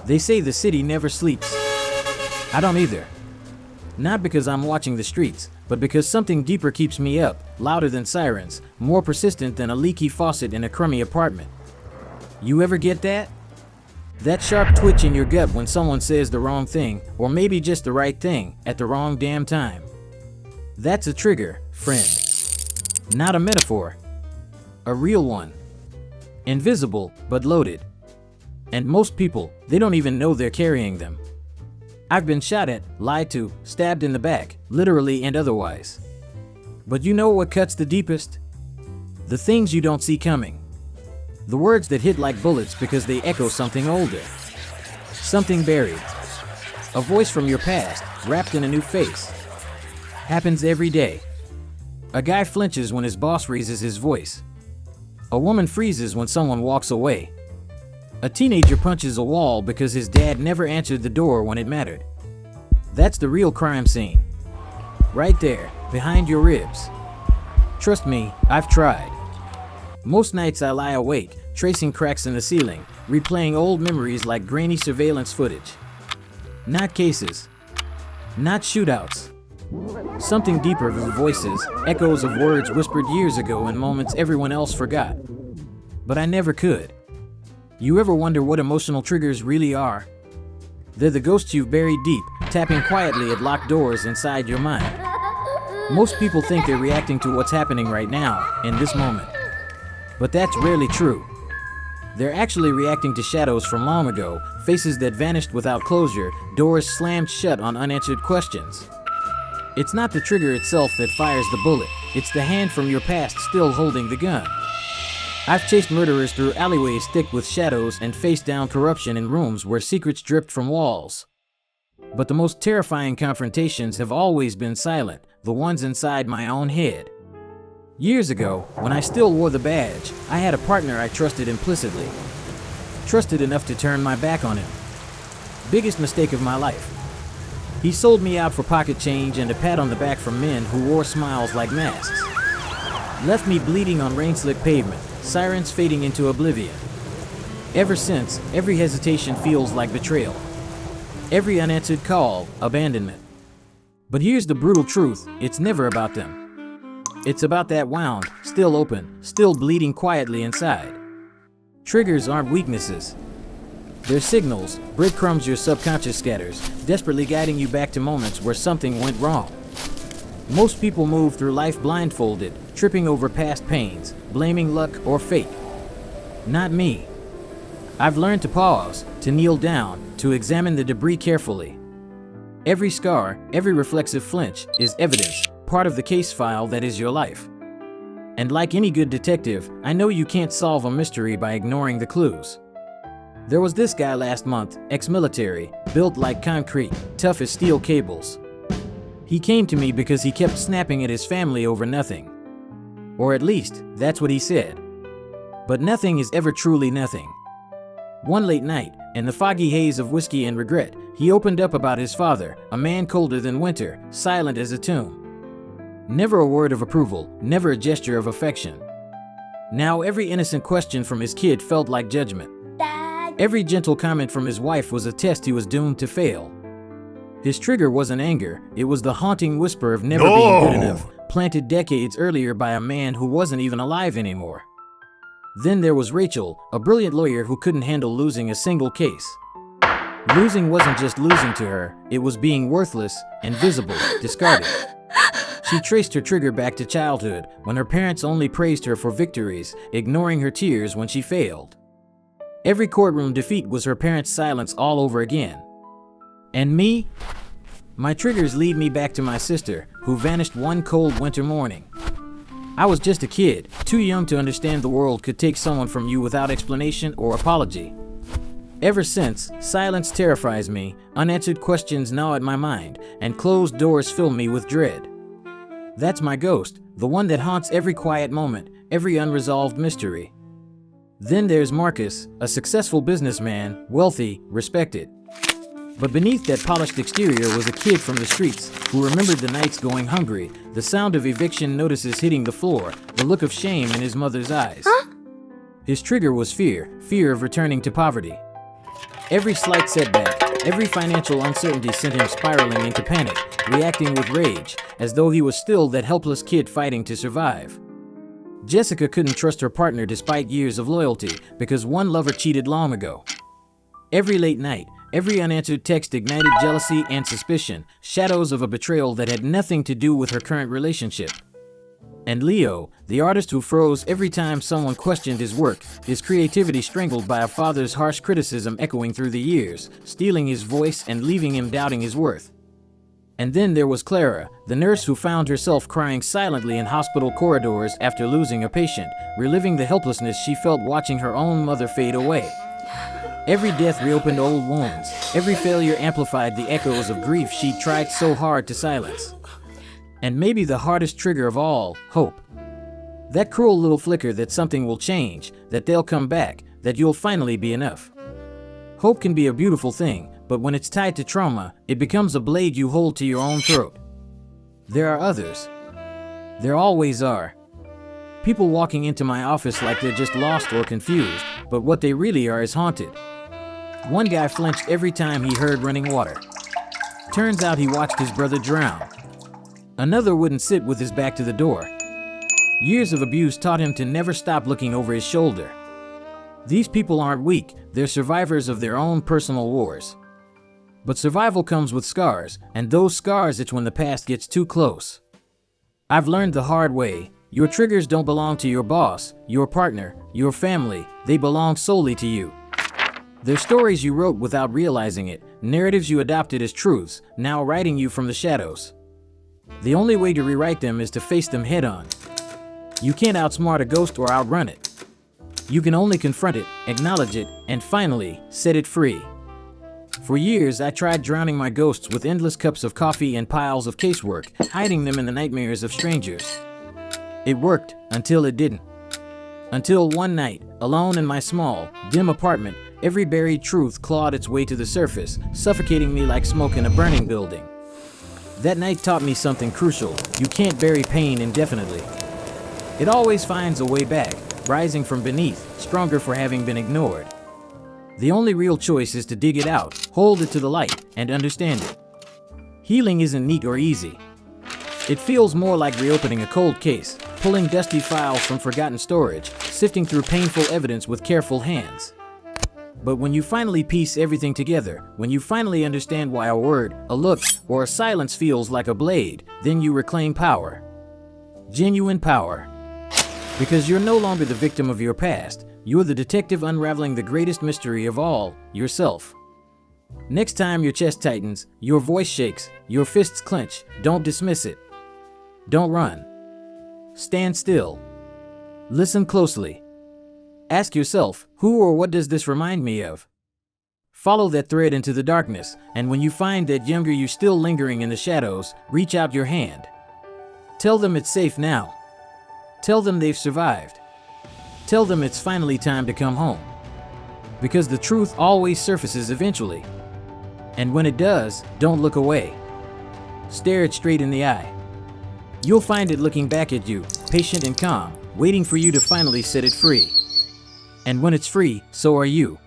They say the city never sleeps. I don't either. Not because I'm watching the streets, but because something deeper keeps me up, louder than sirens, more persistent than a leaky faucet in a crummy apartment. You ever get that? That sharp twitch in your gut when someone says the wrong thing, or maybe just the right thing, at the wrong damn time. That's a trigger, friend. Not a metaphor. A real one. Invisible, but loaded. And most people, they don't even know they're carrying them. I've been shot at, lied to, stabbed in the back, literally and otherwise. But you know what cuts the deepest? The things you don't see coming. The words that hit like bullets because they echo something older. Something buried. A voice from your past, wrapped in a new face. Happens every day. A guy flinches when his boss raises his voice. A woman freezes when someone walks away. A teenager punches a wall because his dad never answered the door when it mattered. That's the real crime scene. Right there, behind your ribs. Trust me, I've tried. Most nights I lie awake, tracing cracks in the ceiling, replaying old memories like grainy surveillance footage. Not cases. Not shootouts. Something deeper than voices, echoes of words whispered years ago in moments everyone else forgot. But I never could. You ever wonder what emotional triggers really are? They're the ghosts you've buried deep, tapping quietly at locked doors inside your mind. Most people think they're reacting to what's happening right now, in this moment. But that's rarely true. They're actually reacting to shadows from long ago, faces that vanished without closure, doors slammed shut on unanswered questions. It's not the trigger itself that fires the bullet, it's the hand from your past still holding the gun. I've chased murderers through alleyways thick with shadows and faced down corruption in rooms where secrets dripped from walls. But the most terrifying confrontations have always been silent, the ones inside my own head. Years ago, when I still wore the badge, I had a partner I trusted implicitly. Trusted enough to turn my back on him. Biggest mistake of my life. He sold me out for pocket change and a pat on the back from men who wore smiles like masks. Left me bleeding on rain-slick pavement, sirens fading into oblivion. Ever since, every hesitation feels like betrayal. Every unanswered call, abandonment. But here's the brutal truth, it's never about them. It's about that wound, still open, still bleeding quietly inside. Triggers aren't weaknesses. They're signals, breadcrumbs your subconscious scatters, desperately guiding you back to moments where something went wrong. Most people move through life blindfolded, tripping over past pains, blaming luck or fate. Not me. I've learned to pause, to kneel down, to examine the debris carefully. Every scar, every reflexive flinch is evidence, part of the case file that is your life. And like any good detective, I know you can't solve a mystery by ignoring the clues. There was this guy last month, ex-military, built like concrete, tough as steel cables. He came to me because he kept snapping at his family over nothing. Or at least, that's what he said. But nothing is ever truly nothing. One late night, in the foggy haze of whiskey and regret, he opened up about his father, a man colder than winter, silent as a tomb. Never a word of approval, never a gesture of affection. Now every innocent question from his kid felt like judgment. Every gentle comment from his wife was a test he was doomed to fail. His trigger wasn't anger, it was the haunting whisper of never being good enough, planted decades earlier by a man who wasn't even alive anymore. Then there was Rachel, a brilliant lawyer who couldn't handle losing a single case. Losing wasn't just losing to her, it was being worthless, invisible, discarded. She traced her trigger back to childhood, when her parents only praised her for victories, ignoring her tears when she failed. Every courtroom defeat was her parents' silence all over again. And me? My triggers lead me back to my sister, who vanished one cold winter morning. I was just a kid, too young to understand the world could take someone from you without explanation or apology. Ever since, silence terrifies me, unanswered questions gnaw at my mind, and closed doors fill me with dread. That's my ghost, the one that haunts every quiet moment, every unresolved mystery. Then there's Marcus, a successful businessman, wealthy, respected. But beneath that polished exterior was a kid from the streets who remembered the nights going hungry, the sound of eviction notices hitting the floor, the look of shame in his mother's eyes. His trigger was fear, fear of returning to poverty. Every slight setback, every financial uncertainty sent him spiraling into panic, reacting with rage, as though he was still that helpless kid fighting to survive. Jessica couldn't trust her partner despite years of loyalty, because one lover cheated long ago. Every late night, every unanswered text ignited jealousy and suspicion, shadows of a betrayal that had nothing to do with her current relationship. And Leo, the artist who froze every time someone questioned his work, his creativity strangled by a father's harsh criticism echoing through the years, stealing his voice and leaving him doubting his worth. And then there was Clara, the nurse who found herself crying silently in hospital corridors after losing a patient, reliving the helplessness she felt watching her own mother fade away. Every death reopened old wounds, every failure amplified the echoes of grief she tried so hard to silence. And maybe the hardest trigger of all, hope. That cruel little flicker that something will change, that they'll come back, that you'll finally be enough. Hope can be a beautiful thing, but when it's tied to trauma, it becomes a blade you hold to your own throat. There are others. There always are. People walking into my office like they're just lost or confused, but what they really are is haunted. One guy flinched every time he heard running water. Turns out he watched his brother drown. Another wouldn't sit with his back to the door. Years of abuse taught him to never stop looking over his shoulder. These people aren't weak, they're survivors of their own personal wars. But survival comes with scars, and those scars itch when the past gets too close. I've learned the hard way, your triggers don't belong to your boss, your partner, your family, they belong solely to you. They're stories you wrote without realizing it, narratives you adopted as truths, now writing you from the shadows. The only way to rewrite them is to face them head on. You can't outsmart a ghost or outrun it. You can only confront it, acknowledge it, and finally, set it free. For years, I tried drowning my ghosts with endless cups of coffee and piles of casework, hiding them in the nightmares of strangers. It worked, until it didn't. Until one night, alone in my small, dim apartment, every buried truth clawed its way to the surface, suffocating me like smoke in a burning building. That night taught me something crucial. You can't bury pain indefinitely. It always finds a way back, rising from beneath, stronger for having been ignored. The only real choice is to dig it out, hold it to the light, and understand it. Healing isn't neat or easy. It feels more like reopening a cold case, pulling dusty files from forgotten storage, sifting through painful evidence with careful hands. But when you finally piece everything together, when you finally understand why a word, a look, or a silence feels like a blade, then you reclaim power. Genuine power. Because you're no longer the victim of your past, you're the detective unraveling the greatest mystery of all, yourself. Next time your chest tightens, your voice shakes, your fists clench, don't dismiss it. Don't run. Stand still. Listen closely. Ask yourself, who or what does this remind me of? Follow that thread into the darkness, and when you find that younger you still lingering in the shadows, reach out your hand. Tell them it's safe now. Tell them they've survived. Tell them it's finally time to come home. Because the truth always surfaces eventually. And when it does, don't look away. Stare it straight in the eye. You'll find it looking back at you, patient and calm, waiting for you to finally set it free. And when it's free, so are you.